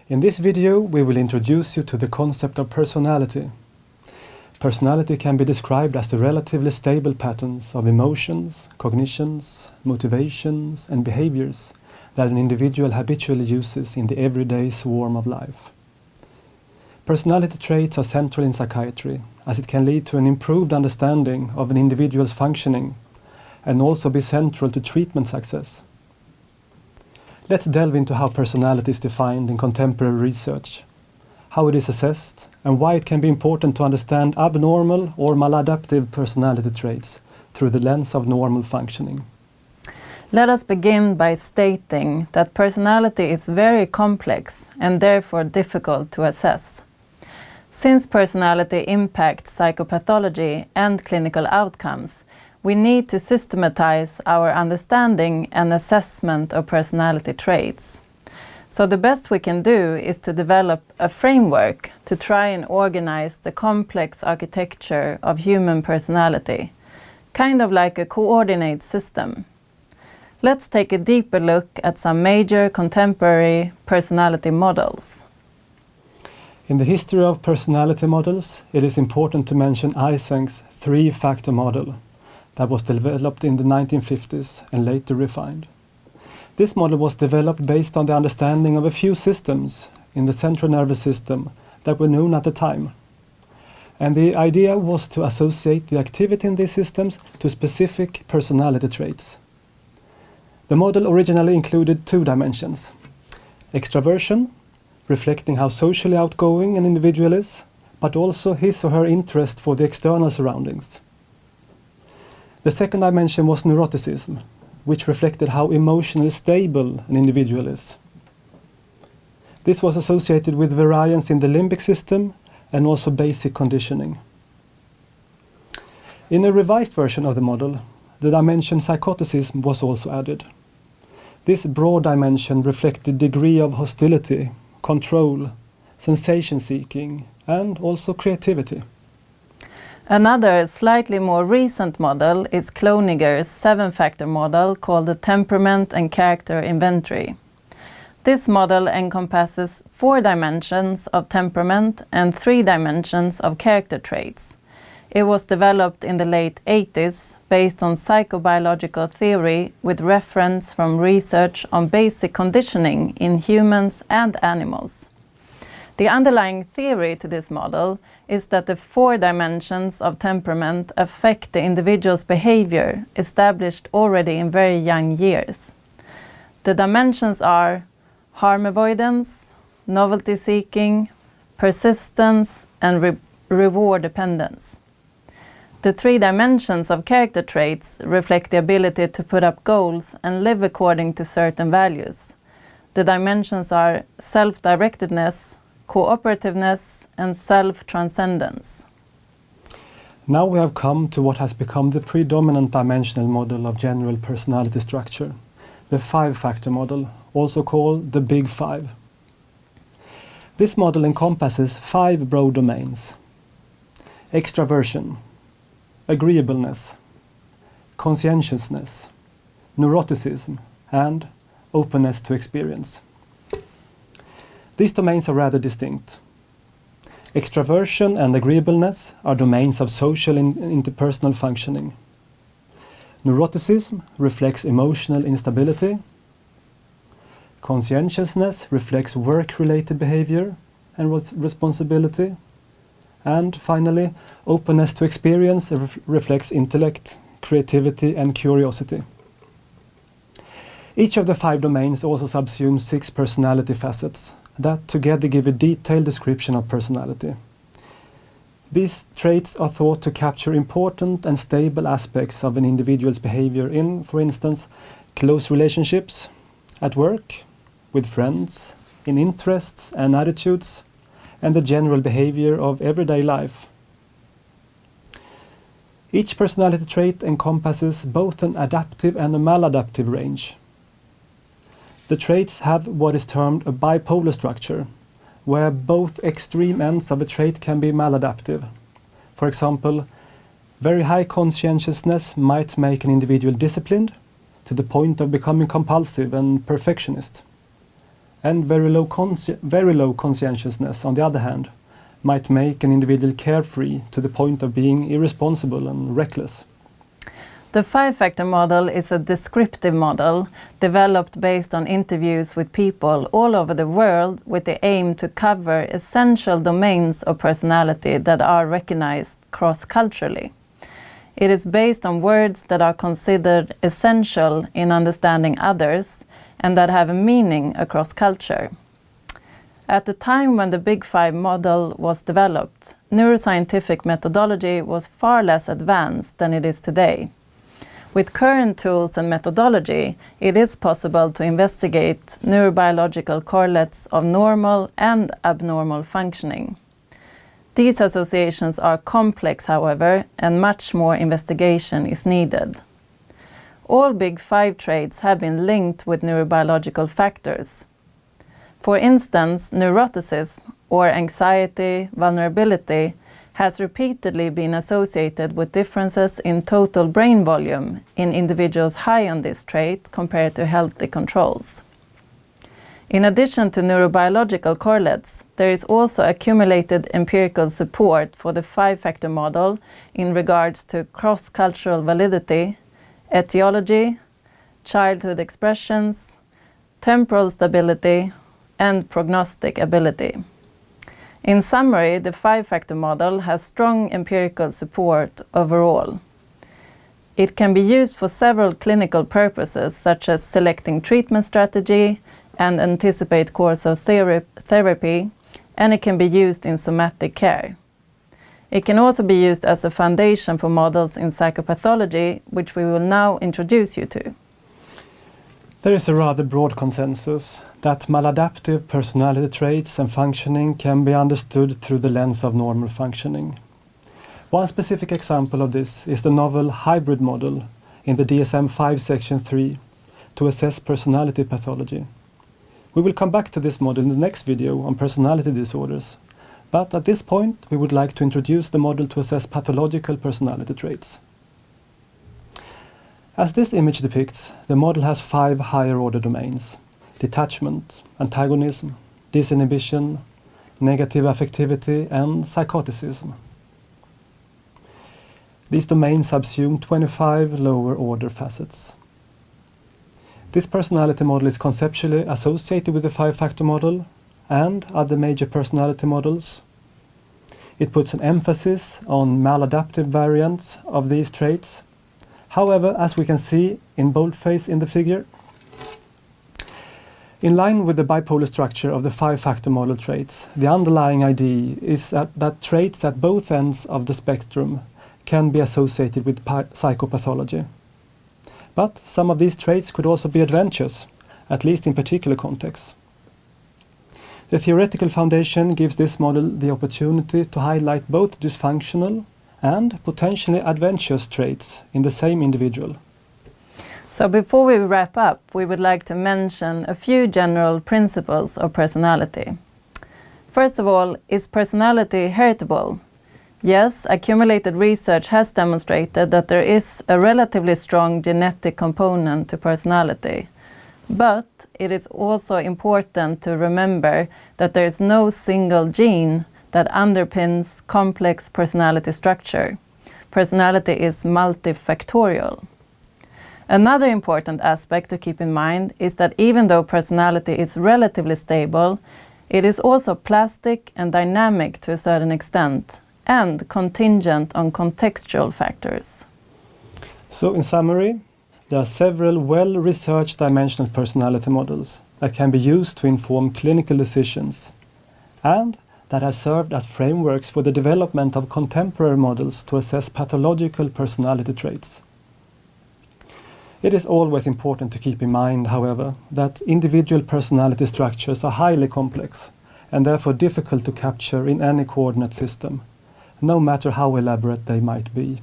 In this video, we will introduce you to the concept of personality. Personality can be described as the relatively stable patterns of emotions, cognitions, motivations, and behaviors that an individual habitually uses in the everyday swarm of life. Personality traits are central in psychiatry, as it can lead to an improved understanding of an individual's functioning and also be central to treatment success. Let's delve into how personality is defined in contemporary research, how it is assessed, and why it can be important to understand abnormal or maladaptive personality traits through the lens of normal functioning. Let us begin by stating that personality is very complex and therefore difficult to assess. Since personality impacts psychopathology and clinical outcomes, we need to systematize our understanding and assessment of personality traits. So the best we can do is to develop a framework to try and organize the complex architecture of human personality, kind of like a coordinate system. Let's take a deeper look at some major contemporary personality models. In the history of personality models, it is important to mention Eysenck's three-factor model that was developed in the 1950s and later refined. This model was developed based on the understanding of a few systems in the central nervous system that were known at the time. And the idea was to associate the activity in these systems to specific personality traits. The model originally included two dimensions: extraversion, reflecting how socially outgoing an individual is, but also his or her interest for the external surroundings. The second dimension was neuroticism, which reflected how emotionally stable an individual is. This was associated with variance in the limbic system and also basic conditioning. In a revised version of the model, the dimension psychoticism was also added. This broad dimension reflected degree of hostility, control, sensation-seeking, and also creativity. Another slightly more recent model is Cloninger's seven-factor model called the Temperament and Character Inventory. This model encompasses 4 dimensions of temperament and 3 dimensions of character traits. It was developed in the late 80s based on psychobiological theory with reference from research on basic conditioning in humans and animals. The underlying theory to this model is that the 4 dimensions of temperament affect the individual's behavior established already in very young years. The dimensions are harm avoidance, novelty seeking, persistence, and reward dependence. The 3 dimensions of character traits reflect the ability to put up goals and live according to certain values. The dimensions are self-directedness, cooperativeness, and self-transcendence. Now we have come to what has become the predominant dimensional model of general personality structure, the 5-factor model, also called the Big Five. This model encompasses 5 broad domains: extraversion, agreeableness, conscientiousness, neuroticism, and openness to experience. These domains are rather distinct. Extraversion and agreeableness are domains of social and interpersonal functioning. Neuroticism reflects emotional instability. Conscientiousness reflects work-related behavior and responsibility. And finally, openness to experience reflects intellect, creativity, and curiosity. Each of the 5 domains also subsumes 6 personality facets that together give a detailed description of personality. These traits are thought to capture important and stable aspects of an individual's behavior in, for instance, close relationships, at work, with friends, in interests and attitudes, and the general behavior of everyday life. Each personality trait encompasses both an adaptive and a maladaptive range. The traits have what is termed a bipolar structure, where both extreme ends of a trait can be maladaptive. For example, very high conscientiousness might make an individual disciplined to the point of becoming compulsive and perfectionist. and very low conscientiousness, on the other hand, might make an individual carefree to the point of being irresponsible and reckless. The five-factor model is a descriptive model developed based on interviews with people all over the world with the aim to cover essential domains of personality that are recognized cross-culturally. It is based on words that are considered essential in understanding others and that have a meaning across culture. At the time when the Big Five model was developed, neuroscientific methodology was far less advanced than it is today. With current tools and methodology, it is possible to investigate neurobiological correlates of normal and abnormal functioning. These associations are complex, however, and much more investigation is needed. All Big Five traits have been linked with neurobiological factors. For instance, neuroticism, or anxiety, vulnerability, has repeatedly been associated with differences in total brain volume in individuals high on this trait compared to healthy controls. In addition to neurobiological correlates, there is also accumulated empirical support for the five-factor model in regards to cross-cultural validity, etiology, childhood expressions, temporal stability, and prognostic ability. In summary, the five-factor model has strong empirical support overall. It can be used for several clinical purposes, such as selecting treatment strategy and anticipate course of therapy, and it can be used in somatic care. It can also be used as a foundation for models in psychopathology, which we will now introduce you to. There is a rather broad consensus that maladaptive personality traits and functioning can be understood through the lens of normal functioning. One specific example of this is the novel hybrid model in the DSM-5 section 3 to assess personality pathology. We will come back to this model in the next video on personality disorders, but at this point we would like to introduce the model to assess pathological personality traits. As this image depicts, the model has 5 higher-order domains: detachment, antagonism, disinhibition, negative affectivity, and psychoticism. These domains subsume 25 lower-order facets. This personality model is conceptually associated with the five-factor model and other major personality models. It puts an emphasis on maladaptive variants of these traits. However, as we can see in boldface in the figure, in line with the bipolar structure of the five-factor model traits, the underlying idea is that traits at both ends of the spectrum can be associated with psychopathology. But some of these traits could also be adventures, at least in particular contexts. The theoretical foundation gives this model the opportunity to highlight both dysfunctional and potentially adventurous traits in the same individual. So before we wrap up, we would like to mention a few general principles of personality. First of all, is personality heritable? Yes, accumulated research has demonstrated that there is a relatively strong genetic component to personality. But it is also important to remember that there is no single gene that underpins complex personality structure. Personality is multifactorial. Another important aspect to keep in mind is that even though personality is relatively stable, it is also plastic and dynamic to a certain extent, and contingent on contextual factors. So in summary, there are several well-researched dimensional personality models that can be used to inform clinical decisions, and that has served as frameworks for the development of contemporary models to assess pathological personality traits. It is always important to keep in mind, however, that individual personality structures are highly complex and therefore difficult to capture in any coordinate system, no matter how elaborate they might be.